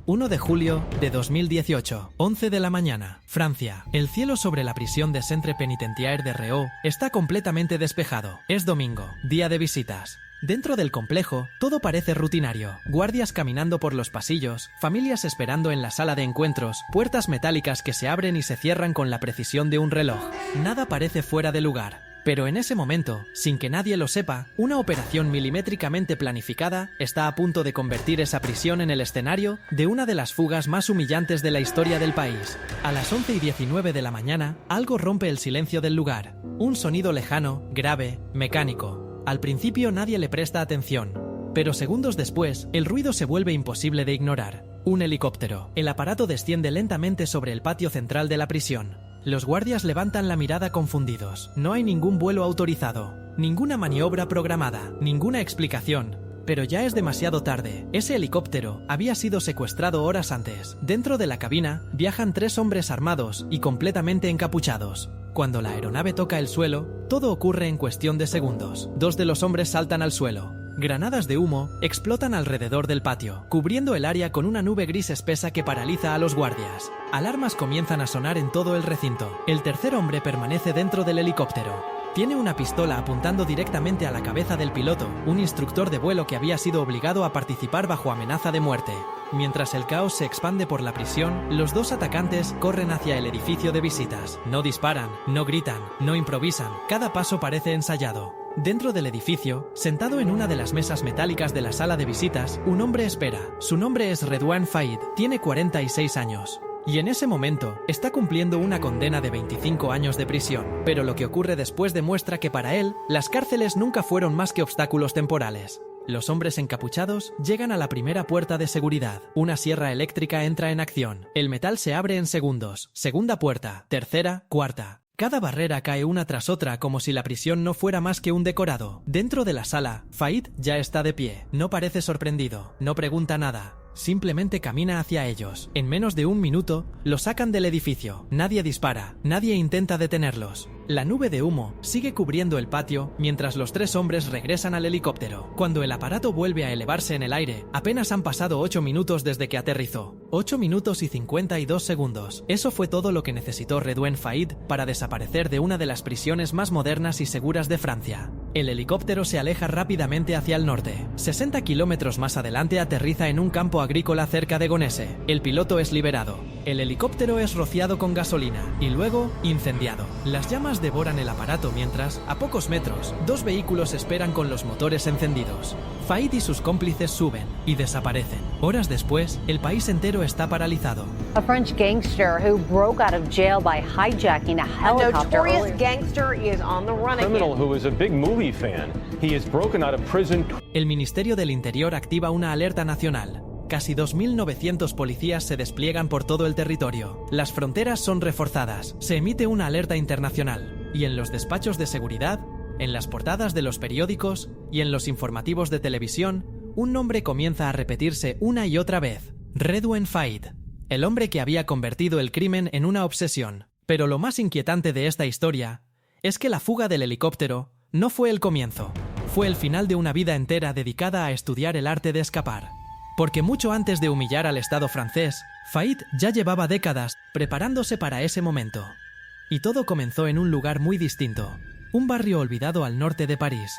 1 de julio de 2018, 11 de la mañana, Francia. El cielo sobre la prisión de Centre Penitentiaire de Réau está completamente despejado. Es domingo, día de visitas. Dentro del complejo, todo parece rutinario. Guardias caminando por los pasillos, familias esperando en la sala de encuentros, puertas metálicas que se abren y se cierran con la precisión de un reloj. Nada parece fuera de lugar. Pero en ese momento, sin que nadie lo sepa, una operación milimétricamente planificada está a punto de convertir esa prisión en el escenario de una de las fugas más humillantes de la historia del país. A las 11:19 de la mañana, algo rompe el silencio del lugar. Un sonido lejano, grave, mecánico. Al principio nadie le presta atención, pero segundos después, el ruido se vuelve imposible de ignorar. Un helicóptero. El aparato desciende lentamente sobre el patio central de la prisión. Los guardias levantan la mirada confundidos. No hay ningún vuelo autorizado, ninguna maniobra programada, ninguna explicación. Pero ya es demasiado tarde. Ese helicóptero había sido secuestrado horas antes. Dentro de la cabina viajan 3 hombres armados y completamente encapuchados. Cuando la aeronave toca el suelo, todo ocurre en cuestión de segundos. 2 de los hombres saltan al suelo. Granadas de humo explotan alrededor del patio, cubriendo el área con una nube gris espesa que paraliza a los guardias. Alarmas comienzan a sonar en todo el recinto. El tercer hombre permanece dentro del helicóptero. Tiene una pistola apuntando directamente a la cabeza del piloto, un instructor de vuelo que había sido obligado a participar bajo amenaza de muerte. Mientras el caos se expande por la prisión, los 2 atacantes corren hacia el edificio de visitas. No disparan, no gritan, no improvisan. Cada paso parece ensayado. Dentro del edificio, sentado en una de las mesas metálicas de la sala de visitas, un hombre espera. Su nombre es Redouane Faïd, tiene 46 años. Y en ese momento, está cumpliendo una condena de 25 años de prisión. Pero lo que ocurre después demuestra que para él, las cárceles nunca fueron más que obstáculos temporales. Los hombres encapuchados llegan a la primera puerta de seguridad. Una sierra eléctrica entra en acción. El metal se abre en segundos. Segunda puerta, tercera, cuarta. Cada barrera cae una tras otra como si la prisión no fuera más que un decorado. Dentro de la sala, Faïd ya está de pie. No parece sorprendido, no pregunta nada. Simplemente camina hacia ellos. En menos de un minuto, lo sacan del edificio. Nadie dispara, nadie intenta detenerlos. La nube de humo sigue cubriendo el patio mientras los 3 hombres regresan al helicóptero. Cuando el aparato vuelve a elevarse en el aire, apenas han pasado 8 minutos desde que aterrizó. 8 minutos y 52 segundos. Eso fue todo lo que necesitó Redouane Faïd para desaparecer de una de las prisiones más modernas y seguras de Francia. El helicóptero se aleja rápidamente hacia el norte. 60 kilómetros más adelante aterriza en un campo agrícola cerca de Gonesse. El piloto es liberado. El helicóptero es rociado con gasolina y luego incendiado. Las llamas devoran el aparato mientras, a pocos metros, 2 vehículos esperan con los motores encendidos. Faïd y sus cómplices suben y desaparecen. Horas después, el país entero está paralizado. A French gangster who broke out of jail by hijacking a helicopter. A notorious gangster is on the run again. Criminal who is a big movie fan. He has broken out of prison. El Ministerio del Interior activa una alerta nacional. Casi 2.900 policías se despliegan por todo el territorio. Las fronteras son reforzadas. Se emite una alerta internacional. Y en los despachos de seguridad, en las portadas de los periódicos y en los informativos de televisión, un nombre comienza a repetirse una y otra vez. Redouane Faïd, el hombre que había convertido el crimen en una obsesión. Pero lo más inquietante de esta historia es que la fuga del helicóptero no fue el comienzo. Fue el final de una vida entera dedicada a estudiar el arte de escapar. Porque mucho antes de humillar al Estado francés, Faïd ya llevaba décadas preparándose para ese momento. Y todo comenzó en un lugar muy distinto, un barrio olvidado al norte de París,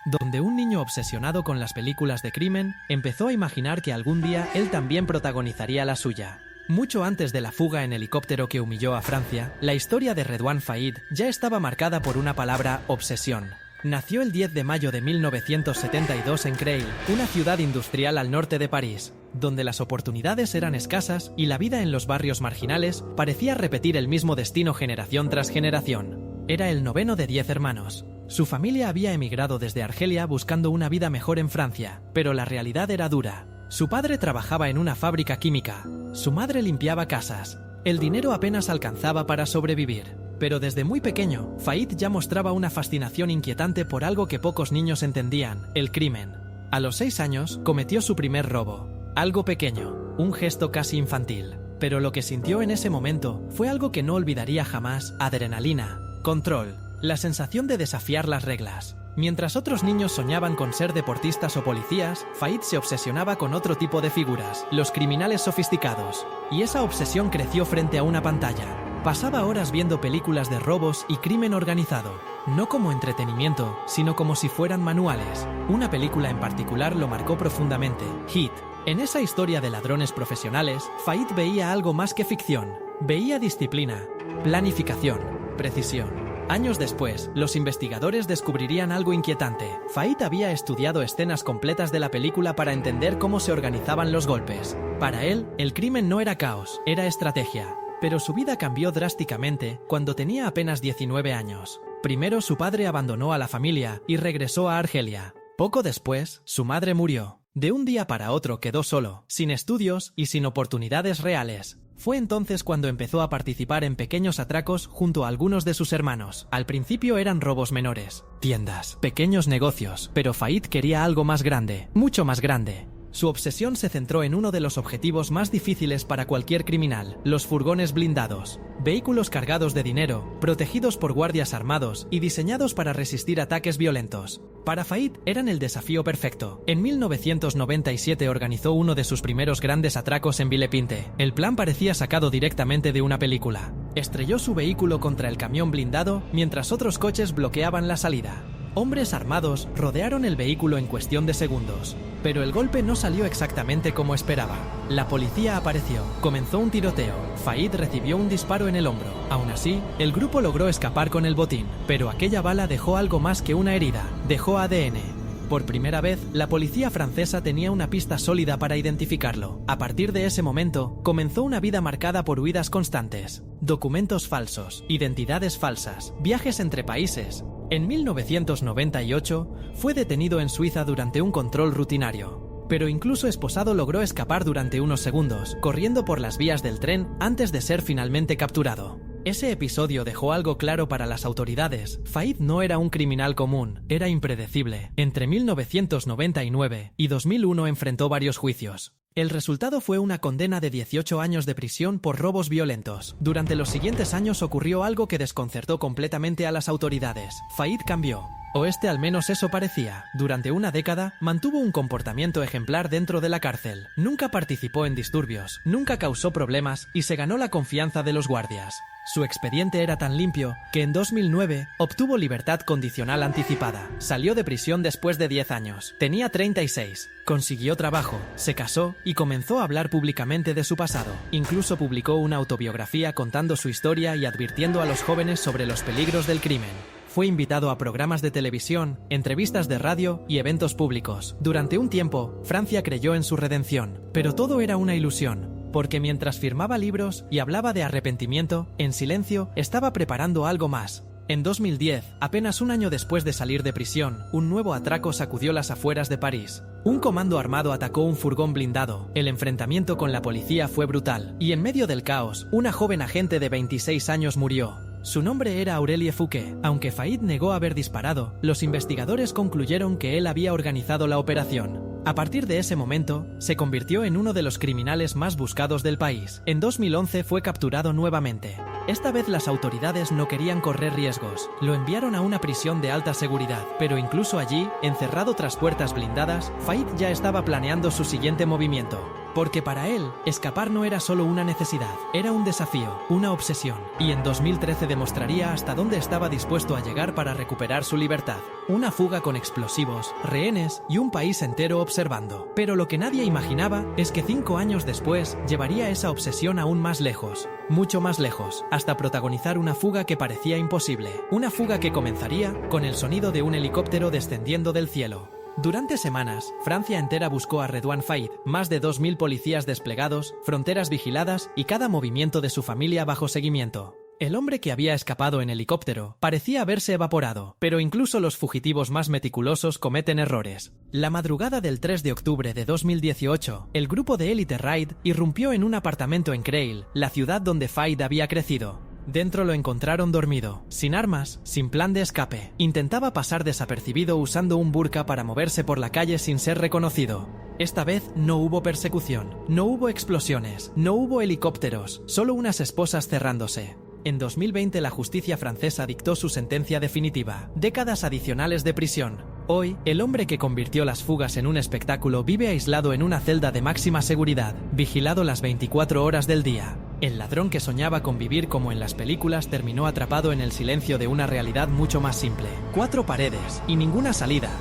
donde un niño obsesionado con las películas de crimen empezó a imaginar que algún día él también protagonizaría la suya. Mucho antes de la fuga en helicóptero que humilló a Francia, la historia de Redouane Faïd ya estaba marcada por una palabra: obsesión. Nació el 10 de mayo de 1972 en Creil, una ciudad industrial al norte de París, donde las oportunidades eran escasas y la vida en los barrios marginales parecía repetir el mismo destino generación tras generación. Era el 9º de 10 hermanos. Su familia había emigrado desde Argelia buscando una vida mejor en Francia, pero la realidad era dura. Su padre trabajaba en una fábrica química, su madre limpiaba casas. El dinero apenas alcanzaba para sobrevivir. Pero desde muy pequeño, Faïd ya mostraba una fascinación inquietante por algo que pocos niños entendían: el crimen. A los 6 años, cometió su primer robo. Algo pequeño, un gesto casi infantil. Pero lo que sintió en ese momento fue algo que no olvidaría jamás: adrenalina, control, la sensación de desafiar las reglas. Mientras otros niños soñaban con ser deportistas o policías, Faid se obsesionaba con otro tipo de figuras, los criminales sofisticados. Y esa obsesión creció frente a una pantalla. Pasaba horas viendo películas de robos y crimen organizado, no como entretenimiento, sino como si fueran manuales. Una película en particular lo marcó profundamente, Heat. En esa historia de ladrones profesionales, Faid veía algo más que ficción. Veía disciplina, planificación, precisión. Años después, los investigadores descubrirían algo inquietante. Faid había estudiado escenas completas de la película para entender cómo se organizaban los golpes. Para él, el crimen no era caos, era estrategia. Pero su vida cambió drásticamente cuando tenía apenas 19 años. Primero su padre abandonó a la familia y regresó a Argelia. Poco después, su madre murió. De un día para otro quedó solo, sin estudios y sin oportunidades reales. Fue entonces cuando empezó a participar en pequeños atracos junto a algunos de sus hermanos. Al principio eran robos menores, tiendas, pequeños negocios, pero Faid quería algo más grande, mucho más grande. Su obsesión se centró en uno de los objetivos más difíciles para cualquier criminal, los furgones blindados. Vehículos cargados de dinero, protegidos por guardias armados y diseñados para resistir ataques violentos. Para Faid eran el desafío perfecto. En 1997 organizó uno de sus primeros grandes atracos en Villepinte. El plan parecía sacado directamente de una película. Estrelló su vehículo contra el camión blindado mientras otros coches bloqueaban la salida. Hombres armados rodearon el vehículo en cuestión de segundos, pero el golpe no salió exactamente como esperaba. La policía apareció, comenzó un tiroteo, Faid recibió un disparo en el hombro. Aún así, el grupo logró escapar con el botín, pero aquella bala dejó algo más que una herida, dejó ADN. Por primera vez, la policía francesa tenía una pista sólida para identificarlo. A partir de ese momento, comenzó una vida marcada por huidas constantes, documentos falsos, identidades falsas, viajes entre países. En 1998, fue detenido en Suiza durante un control rutinario. Pero incluso esposado logró escapar durante unos segundos, corriendo por las vías del tren antes de ser finalmente capturado. Ese episodio dejó algo claro para las autoridades. Faid no era un criminal común, era impredecible. Entre 1999 y 2001 enfrentó varios juicios. El resultado fue una condena de 18 años de prisión por robos violentos. Durante los siguientes años ocurrió algo que desconcertó completamente a las autoridades. Faid cambió. O al menos eso parecía. Durante una década, mantuvo un comportamiento ejemplar dentro de la cárcel. Nunca participó en disturbios, nunca causó problemas y se ganó la confianza de los guardias. Su expediente era tan limpio que en 2009 obtuvo libertad condicional anticipada. Salió de prisión después de 10 años. Tenía 36. Consiguió trabajo, se casó y comenzó a hablar públicamente de su pasado. Incluso publicó una autobiografía contando su historia y advirtiendo a los jóvenes sobre los peligros del crimen. Fue invitado a programas de televisión, entrevistas de radio y eventos públicos. Durante un tiempo, Francia creyó en su redención, pero todo era una ilusión. Porque mientras firmaba libros y hablaba de arrepentimiento, en silencio estaba preparando algo más. En 2010, apenas un año después de salir de prisión, un nuevo atraco sacudió las afueras de París. Un comando armado atacó un furgón blindado. El enfrentamiento con la policía fue brutal, y en medio del caos, una joven agente de 26 años murió. Su nombre era Aurélie Fouquet. Aunque Faid negó haber disparado, los investigadores concluyeron que él había organizado la operación. A partir de ese momento, se convirtió en uno de los criminales más buscados del país. En 2011 fue capturado nuevamente. Esta vez las autoridades no querían correr riesgos. Lo enviaron a una prisión de alta seguridad, pero incluso allí, encerrado tras puertas blindadas, Faid ya estaba planeando su siguiente movimiento. Porque para él, escapar no era solo una necesidad, era un desafío, una obsesión. Y en 2013 demostraría hasta dónde estaba dispuesto a llegar para recuperar su libertad. Una fuga con explosivos, rehenes y un país entero observando. Pero lo que nadie imaginaba es que 5 años después llevaría esa obsesión aún más lejos, mucho más lejos, hasta protagonizar una fuga que parecía imposible. Una fuga que comenzaría con el sonido de un helicóptero descendiendo del cielo. Durante semanas, Francia entera buscó a Redouane Faid, más de 2000 policías desplegados, fronteras vigiladas y cada movimiento de su familia bajo seguimiento. El hombre que había escapado en helicóptero parecía haberse evaporado, pero incluso los fugitivos más meticulosos cometen errores. La madrugada del 3 de octubre de 2018, el grupo de Elite Raid irrumpió en un apartamento en Creil, la ciudad donde Faid había crecido. Dentro lo encontraron dormido, sin armas, sin plan de escape. Intentaba pasar desapercibido usando un burka para moverse por la calle sin ser reconocido. Esta vez no hubo persecución, no hubo explosiones, no hubo helicópteros, solo unas esposas cerrándose. En 2020 la justicia francesa dictó su sentencia definitiva, décadas adicionales de prisión. Hoy, el hombre que convirtió las fugas en un espectáculo vive aislado en una celda de máxima seguridad, vigilado las 24 horas del día. El ladrón que soñaba con vivir como en las películas terminó atrapado en el silencio de una realidad mucho más simple. 4 paredes y ninguna salida.